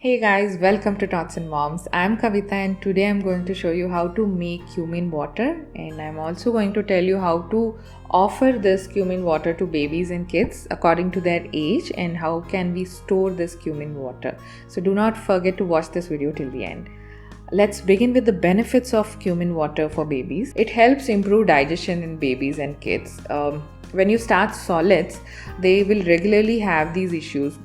Hey guys, welcome to Tots and Moms. I'm Kavita and today I'm going to show you how to make cumin water, and I'm also going to tell you how to offer this cumin water to babies and kids according to their age and how can we store this cumin water. So do not forget to watch this video till the end. Let's begin with the benefits of cumin water for babies. It helps improve digestion in babies and kids. When you start solids, they will regularly have these issues,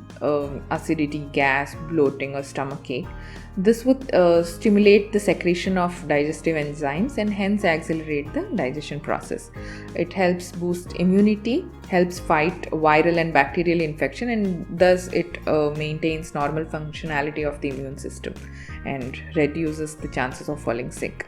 acidity, gas, bloating, or stomachache. This would stimulate the secretion of digestive enzymes and hence accelerate the digestion process. It helps boost immunity, helps fight viral and bacterial infection, and thus it maintains normal functionality of the immune system and reduces the chances of falling sick.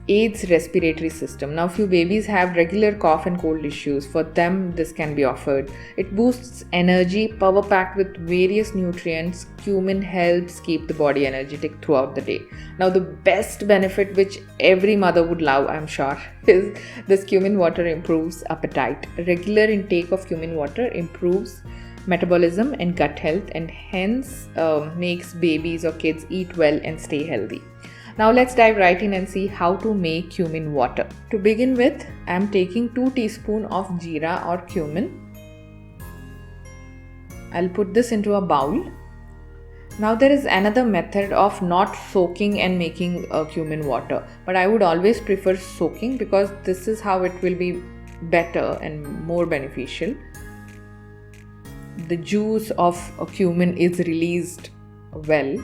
Aids respiratory system. Now few babies have regular cough and cold issues. For them this can be offered. It boosts energy, power packed with various nutrients. Cumin helps keep the body energetic throughout the day. Now the best benefit which every mother would love, I'm sure, is this cumin water improves appetite. Regular intake of cumin water improves metabolism and gut health and hence makes babies or kids eat well and stay healthy. Now let's dive right in and see how to make cumin water. To begin with, I am taking 2 teaspoons of jeera or cumin. I'll put this into a bowl. Now there is another method of not soaking and making cumin water, but I would always prefer soaking because this is how it will be better and more beneficial. The juice of cumin is released well.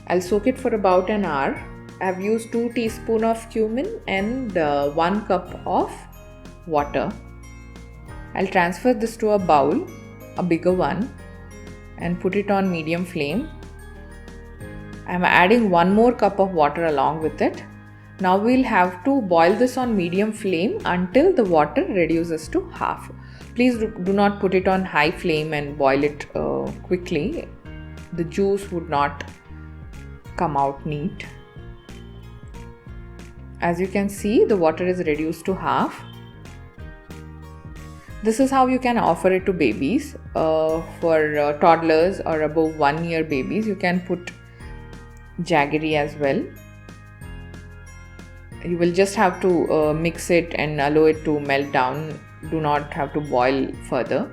I'll soak it for about an hour. I've used 2 teaspoons of cumin and 1 cup of water. I'll transfer this to a bowl, a bigger one, and put it on medium flame. I'm adding 1 more cup of water along with it. Now we'll have to boil this on medium flame until the water reduces to half. Please do not put it on high flame and boil it quickly. The juice would not come out neat. As you can see, the water is reduced to half. This is how you can offer it to babies. For toddlers or above 1 year babies, you can put jaggery as well. You will just have to mix it and allow it to melt down. Do not have to boil further.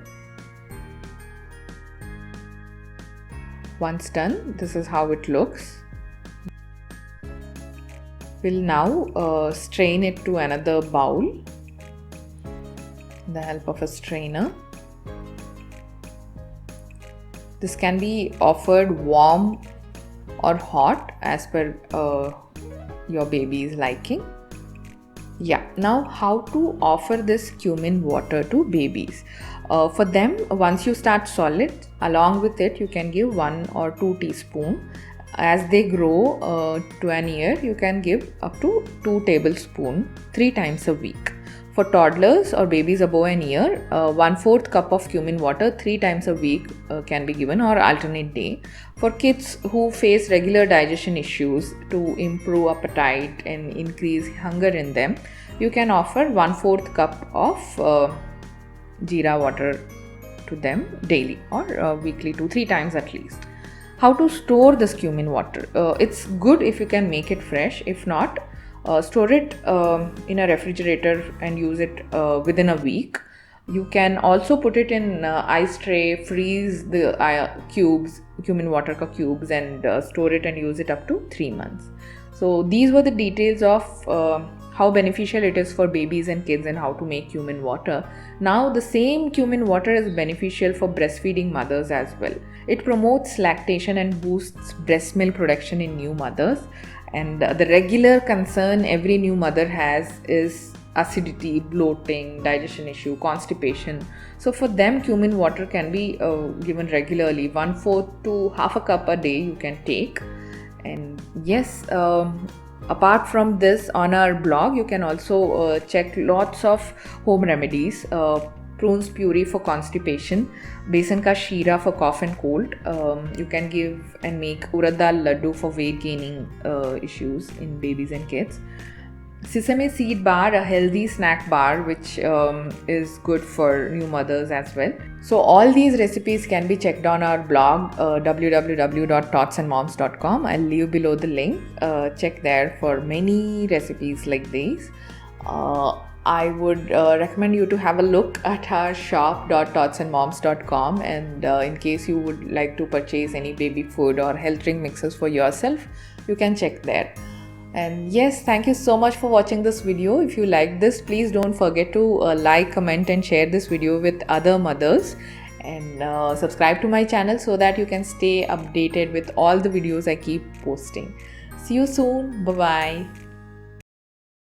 Once done, this is how it looks. We'll now strain it to another bowl with the help of a strainer. This can be offered warm or hot as per your baby's liking. Yeah, now how to offer this cumin water to babies. For them, once you start solid, along with it you can give 1 or 2 teaspoons. As they grow to an year, you can give up to 2 tablespoons 3 times a week. For toddlers or babies above an year, 1/4 cup of cumin water 3 times a week can be given or alternate day. For kids who face regular digestion issues, to improve appetite and increase hunger in them, you can offer 1/4 cup of jeera water to them daily or weekly 2-3 times at least. How to store this cumin water? It's good if you can make it fresh. If not, store it in a refrigerator and use it within a week. You can also put it in ice tray, freeze the cumin water cubes and store it and use it up to 3 months. So these were the details of how beneficial it is for babies and kids and how to make cumin water. Now the same cumin water is beneficial for breastfeeding mothers as well. It promotes lactation and boosts breast milk production in new mothers. And the regular concern every new mother has is acidity, bloating, digestion issue, constipation. So for them, cumin water can be given regularly. 1/4 to half a cup a day you can take. And yes, apart from this, on our blog you can also check lots of home remedies. Prunes puree for constipation, besan ka sheera for cough and cold. You can give and make urad dal laddu for weight gaining issues in babies and kids. sesame seed bar, a healthy snack bar which is good for new mothers as well. So all these recipes can be checked on our blog, www.thoughtsandmoms.com. I'll leave below the link. Check there for many recipes like these. I would recommend you to have a look at our shop.thoughtsandmoms.com, and in case you would like to purchase any baby food or health drink mixes for yourself, you can check there. And yes, thank you so much for watching this video. If you like this, please don't forget to like, comment and share this video with other mothers, and subscribe to my channel so that you can stay updated with all the videos I keep posting. See you soon. Bye bye.